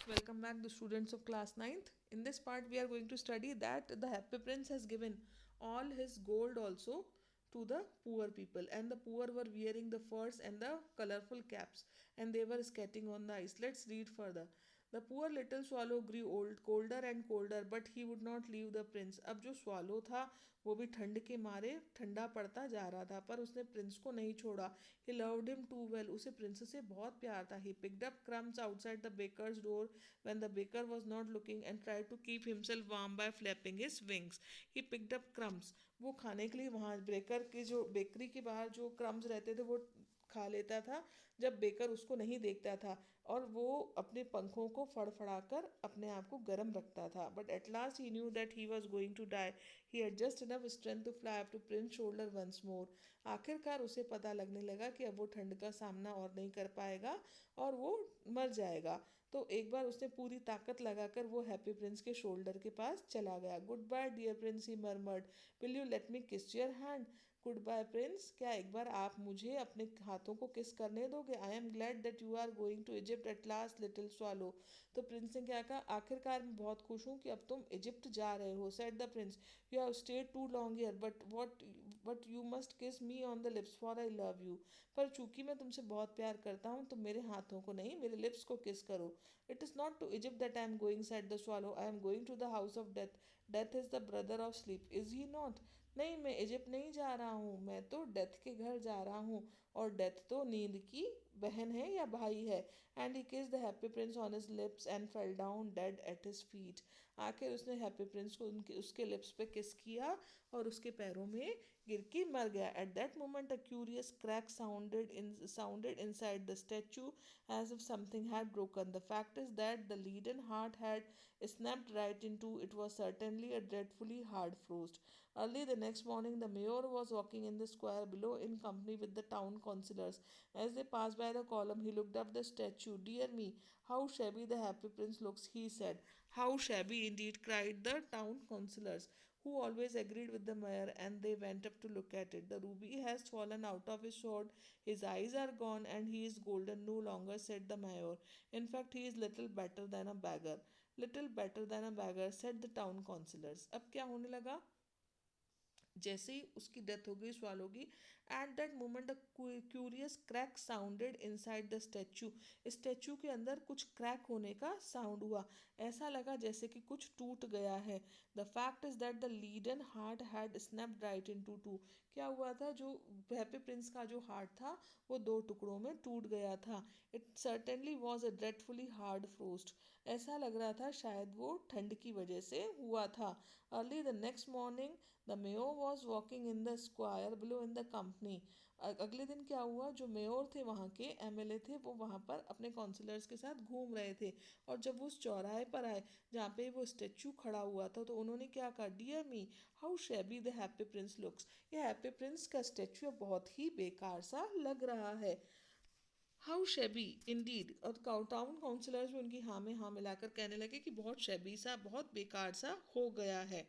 Welcome back, the students of class ninth. In this part, we are going to study that the happy prince has given all his gold also to the poor people, and the poor were wearing the furs and the colorful caps, and they were skating on the ice. Let's read further. The poor little swallow grew old, colder and colder, but he would not leave the prince. अब जो swallow था वो भी ठंड के मारे ठंडा पड़ता जा रहा था, पर उसने प्रिंस को नहीं छोड़ा. He loved him too well. उसे प्रिंस से बहुत प्यार था. He picked up crumbs outside the baker's door when the baker was not looking and tried to keep himself warm by flapping his wings. He picked up crumbs. वो खाने के लिए वहाँ बेकर की जो बेकरी के बाहर जो क्रम्स रहते थे वो खा लेता था जब बेकर उसको नहीं देखता था, और वो अपने पंखों को फड़फड़ाकर अपने आप को गर्म रखता था. But at last he knew that he was going to die. He had just enough strength to fly up to Prince shoulder once more. आखिरकार उसे पता लगने लगा कि अब वो ठंड का सामना और नहीं कर पाएगा और वो मर जाएगा. तो एक बार उसने पूरी ताकत लगाकर वो हैप्पी प्रिंस के शोल्डर के पास चला गया. Goodbye dear prince, he murmured. Will you let me kiss your hand? Goodbye prince, क्या एक बार आप मुझे अपने हाथों को किस करने दोगे? I am glad that you are going to Egypt at last little swallow. तो प्रिंस ने क्या कहा? आखिरकार मैं बहुत खुश हूँ कि अब तुम इजिप्ट जा रहे हो. Said the prince, you have stayed too long here, but you must kiss me on the lips for I love you. पर चूंकि मैं तुमसे बहुत प्यार करता हूँ तो मेरे हाथों को नहीं, मेरे लिप्स को किस करो. It is not to Egypt that I am going, said the swallow. I am going to the house of death. Death is the brother of sleep, is he not? नहीं, मैं Egypt नहीं जा रहा हूँ, मैं तो death के घर जा रहा हूँ, और डेथ तो नींद की बहन है या भाई है. एंड ही किस the happy Prince on his lips and fell down dead at his feet. आखिर उसने हैप्पी प्रिंस को उनके उसके लिप्स पे किस किया और उसके पैरों में गिर के मर गया. At that moment a curious crack sounded inside the statue as if something had broken. The fact is that the leaden heart had snapped right into it. Was certainly a dreadfully hard frost. Early the next morning, the mayor was walking in the square below in company with the town councillors. As they passed by the column, he looked up the statue. Dear me, how shabby the happy prince looks, he said. How shabby indeed, cried the town councillors, who always agreed with the mayor, and they went up to look at it. The ruby has fallen out of his sword, his eyes are gone, and he is golden no longer, said the mayor. In fact, he is little better than a beggar. Little better than a beggar, said the town councillors. अब क्या होने लगा? जैसे ही उसकी death हो गई swallow की, at that moment a curious crack sounded inside the statue. Statue के अंदर कुछ क्रैक होने का साउंड हुआ. ऐसा लगा जैसे कि कुछ टूट गया है. The fact is that the leaden heart had snapped right in two two. क्या हुआ था? जो हैप्पी प्रिंस का जो हार्ट था वो दो टुकड़ों में टूट गया था. It certainly was a dreadfully hard frost. ऐसा लग रहा था शायद वो ठंड की वजह से हुआ था. Early the next morning the mayor was walking in the square below in the company. अगले दिन क्या हुआ? जो मेयर थे, वहाँ के एमएलए थे, वो वहाँ पर अपने काउंसिलर्स के साथ घूम रहे थे, और जब वो उस चौराहे पर आए जहाँ पे वो स्टेचू खड़ा हुआ था, तो उन्होंने क्या कहा? Dear me, how shabby the happy Prince looks. ये हैप्पी प्रिंस का स्टेचू बहुत ही बेकार सा लग रहा है. How shabby indeed. और टाउन काउंसिलर्स भी उनकी हाँ में हाँ मिलाकर कहने लगे कि बहुत शेबी सा, बहुत बेकार सा हो गया है,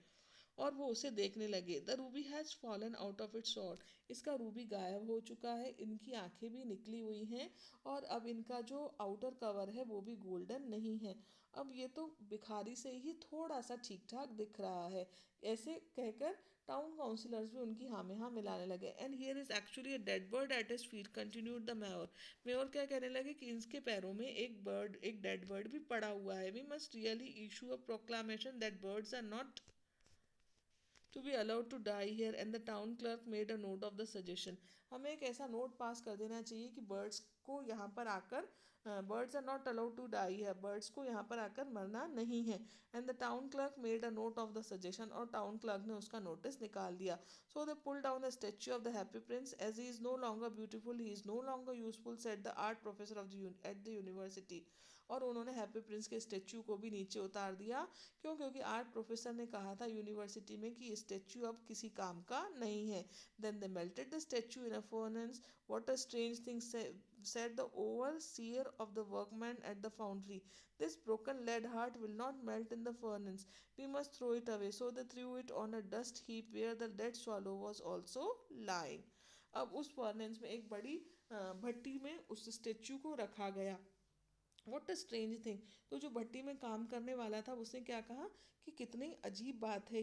और वो उसे देखने लगे. The Ruby has fallen out of its sword. इसका रूबी गायब हो चुका है, इनकी आंखें भी निकली हुई हैं, और अब इनका जो आउटर कवर है वो भी गोल्डन नहीं है. अब ये तो भिखारी से ही थोड़ा सा ठीक ठाक दिख रहा है. ऐसे कहकर टाउन काउंसिलर्स भी उनकी हाँ में हाँ मिलाने लगे. And here is actually a dead bird at his feet, continued the mayor. Mayor क्या कहने लगे कि इसके पैरों में एक डेड बर्ड भी पड़ा हुआ है. We must really issue a proclamation that birds are not to be allowed to die here, and the town clerk made a note of the suggestion. हमें एक ऐसा नोट पास कर देना चाहिए कि बर्ड्स को यहाँ पर आकर, birds are not allowed to die है, बर्ड्स को यहाँ पर आकर मरना नहीं है. And the town clerk made a note of the suggestion, और टाउन क्लर्क ने उसका नोटिस निकाल दिया. So they pull down the statue of the happy prince. As he is no longer beautiful, he is no longer useful, said the art professor of the at the university. और उन्होंने happy Prince के statue को भी नीचे उतार दिया. क्यों? क्योंकि आर्ट प्रोफेसर ने कहा था यूनिवर्सिटी में कि स्टेच्यू अब किसी काम का नहीं है. Then they melted the statue in a furnace. What a strange thing, said the overseer of the workmen at the foundry. This broken lead heart will not melt in the furnace. We must throw it away. So they threw it on a dust heap where the dead swallow was also lying. अब उस furnace में एक बड़ी भट्टी में उस statue को रखा गया, वॉट अ स्ट्रेंज थिंग। तो जो भट्टी में काम करने वाला था उसने क्या कहा कि कितनी अजीब बात है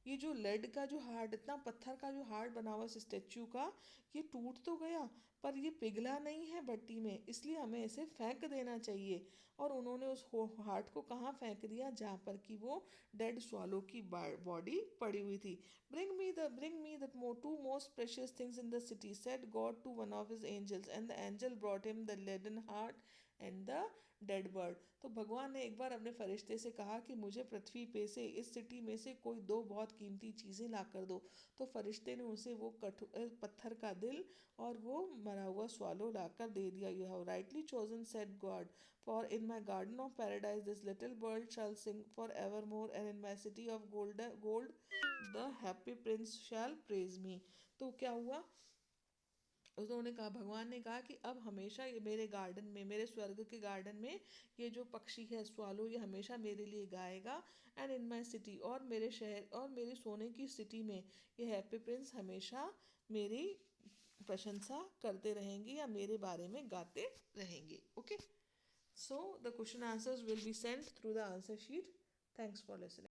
ये जो लेड का जो हार्ट, इतना पत्थर का जो हार्ट बना हुआ स्टेच्यू का, ये टूट तो गया पर ये पिघला नहीं है भट्टी में, इसलिए हमें इसे फेंक देना चाहिए। और उन्होंने उस हार्ट को कहाँ फेंक दिया, जहाँ पर कि वो डेड स्वालो की बॉडी पड़ी हुई थी। Bring me the two most precious things in the city, said God to one of his angels, and the angel brought him the leaden heart and the dead bird. तो भगवान ने एक बार अपने फरिश्ते से कहा कि मुझे पृथ्वी पे से, इस सिटी में से कोई दो बहुत कीमती चीज़ें ला कर दो। तो फरिश्ते ने उसे वो पत्थर का दिल और वो मरा हुआ स्वालो ला कर दे दिया। You have rightly chosen, said God, for in my garden of paradise this little bird shall sing for ever more, and in my city of gold the happy Prince shall praise me. तो क्या हुआ, उन्होंने कहा, भगवान ने कहा कि अब हमेशा ये मेरे गार्डन में, मेरे स्वर्ग के गार्डन में ये जो पक्षी है स्वालो, ये हमेशा मेरे लिए गाएगा। एंड इन माई सिटी, और मेरे शहर और मेरी सोने की सिटी में ये हैप्पी प्रिंस हमेशा मेरी प्रशंसा करते रहेंगे या मेरे बारे में गाते रहेंगे। Okay, so the question answers will be sent through the answer sheet. Thanks for listening.